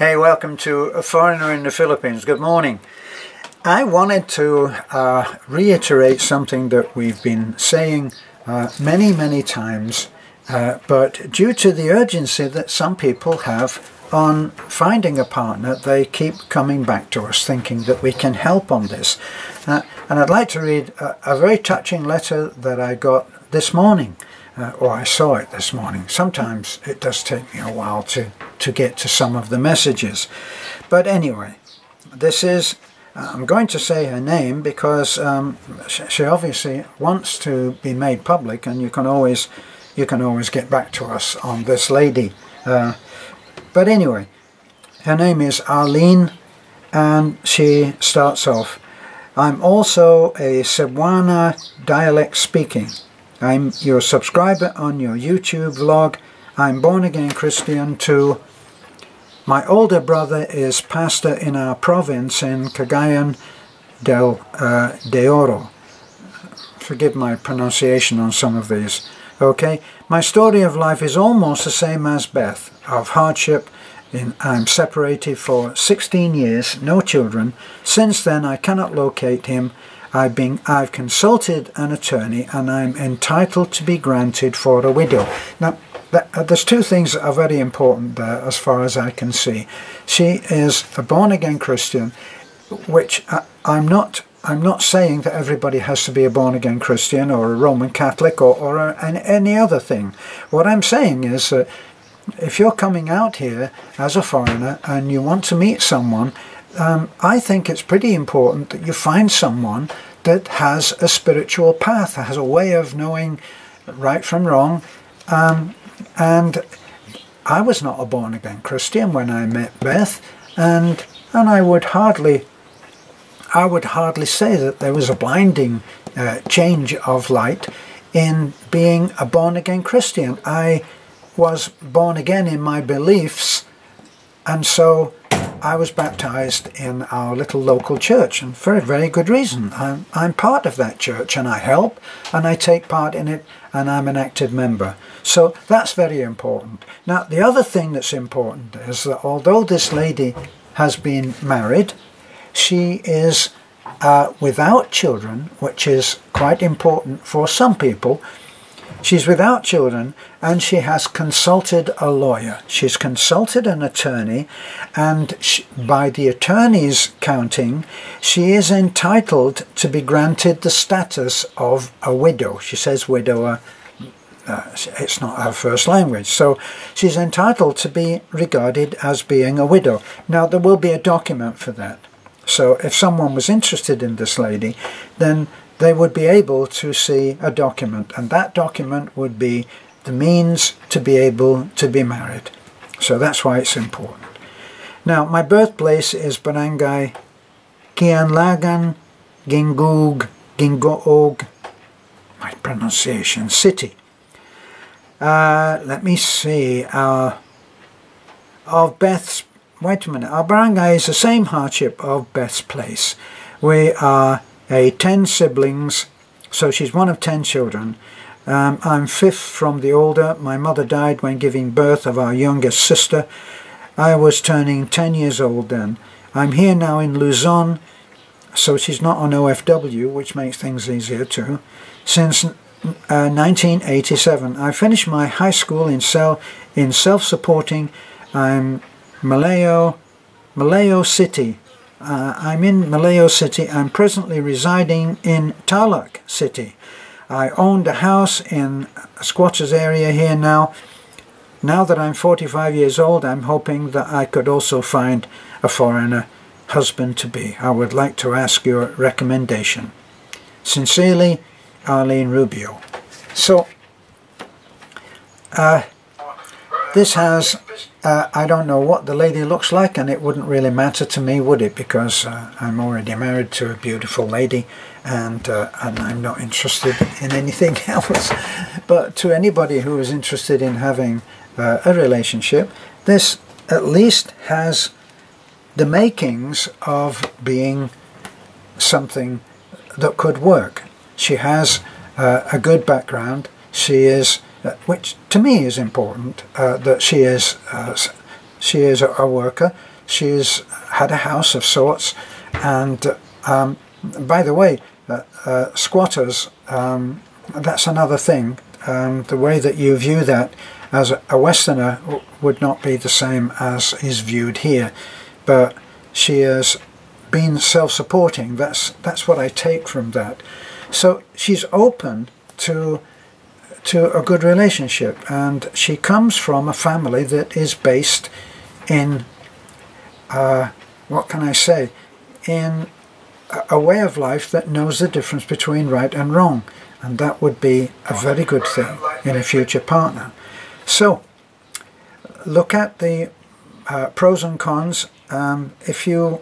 Hey, welcome to A Foreigner in the Philippines. Good morning. I wanted to reiterate something that we've been saying many times, but due to the urgency that some people have on finding a partner, they keep coming back to us thinking that we can help on this. And I'd like to read a very touching letter that I got this morning. Or I saw it this morning. Sometimes it does take me a while to get to some of the messages. But anyway, this is, I'm going to say her name because she obviously wants to be made public, and you can always get back to us on this lady. But anyway, her name is Arlene, and she starts off, I'm also a Cebuana dialect speaking. I'm your subscriber on your YouTube vlog. I'm born again Christian too. My older brother is pastor in our province in Cagayan de Oro. Forgive my pronunciation on some of these. Okay, my story of life is almost the same as Beth, of hardship. I'm separated for 16 years, no children. Since then I cannot locate him. I've consulted an attorney and I'm entitled to be granted for a widow. Now, there's two things that are very important there as far as I can see. She is a born-again Christian, which I'm not saying that everybody has to be a born-again Christian or a Roman Catholic or any other thing. What I'm saying is that if you're coming out here as a foreigner and you want to meet someone, I think it's pretty important that you find someone that has a spiritual path, has a way of knowing right from wrong. And I was not a born-again Christian when I met Beth, and I would hardly say that there was a blinding change of light in being a born-again Christian. I was born again in my beliefs, and so I was baptized in our little local church, and for a very good reason. I'm part of that church, and I help, and I take part in it, and I'm an active member. So that's very important. Now, the other thing that's important is that although this lady has been married, she is without children, which is quite important for some people. She's without children, and she has consulted a lawyer. She's consulted an attorney, and by the attorney's counting, she is entitled to be granted the status of a widow. She says widower, it's not her first language, so she's entitled to be regarded as being a widow. Now, there will be a document for that. So if someone was interested in this lady, then they would be able to see a document, and that document would be the means to be able to be married. So that's why it's important. Now, my birthplace is Barangay Kianlagan, Gingoog, my pronunciation, city. Let me see, of Beth's, wait a minute, our barangay is the same hardship of Beth's place. We are 10 siblings, so she's one of 10 children. I'm fifth from the older. My mother died when giving birth of our youngest sister. I was turning 10 years old then. I'm here now in Luzon, so she's not on OFW, which makes things easier too. Since 1987, I finished my high school in self-supporting. I'm Malayo City. I'm in Malayo City. I'm presently residing in Tarlac City. I owned a house in a squatters area here now. Now that I'm 45 years old, I'm hoping that I could also find a foreigner husband-to-be. I would like to ask your recommendation. Sincerely, Arlene Rubio. So, this has, I don't know what the lady looks like, and it wouldn't really matter to me, would it? Because I'm already married to a beautiful lady, and I'm not interested in anything else. But to anybody who is interested in having a relationship, this at least has the makings of being something that could work. She has a good background. She is, which to me is important, that she is a worker. she's had a house of sorts, and by the way, squatters, that's another thing. The way that you view that as a Westerner would not be the same as is viewed here, but she has been self-supporting. That's what I take from that. So she's open to a good relationship, and she comes from a family that is based in what can I say, in a way of life that knows the difference between right and wrong, and that would be a very good thing in a future partner. So look at the pros and cons. If you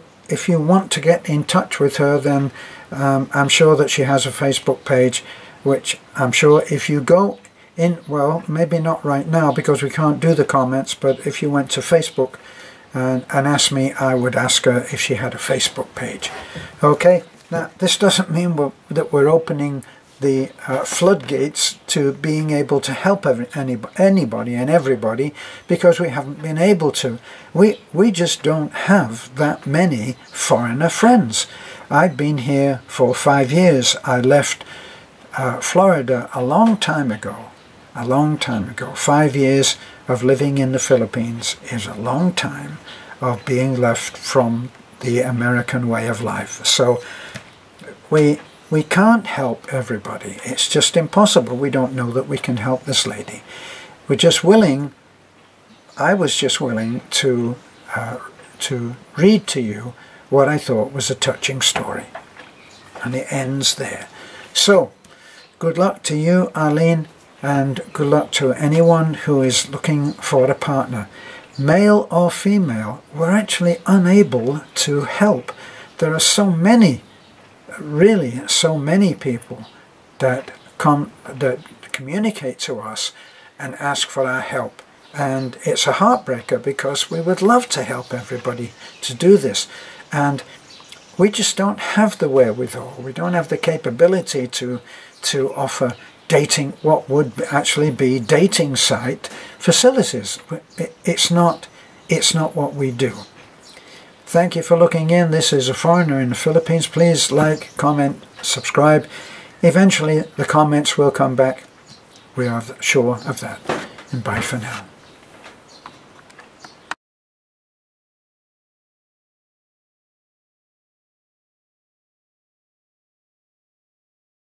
want to get in touch with her, then I'm sure that she has a Facebook page, which I'm sure if you go in, well, maybe not right now because we can't do the comments, but if you went to Facebook and asked me, I would ask her if she had a Facebook page. Okay, now this doesn't mean that we're opening the floodgates to being able to help anybody and everybody, because we haven't been able to. We just don't have that many foreigner friends. I've been here for 5 years. I left Florida a long time ago. 5 years of living in the Philippines is a long time of being left from the American way of life. So we can't help everybody. It's just impossible. We don't know that we can help this lady. We're just willing, I was just willing to read to you what I thought was a touching story. And it ends there. So, good luck to you, Arlene, and good luck to anyone who is looking for a partner. Male or female, we're actually unable to help. There are so many, really so many people that communicate to us and ask for our help. And it's a heartbreaker because we would love to help everybody to do this. And we just don't have the wherewithal. We don't have the capability to offer dating, what would actually be dating site facilities. It's not what we do. Thank you for looking in. This is A Foreigner in the Philippines. Please like, comment, subscribe. Eventually the comments will come back. We are sure of that. And bye for now.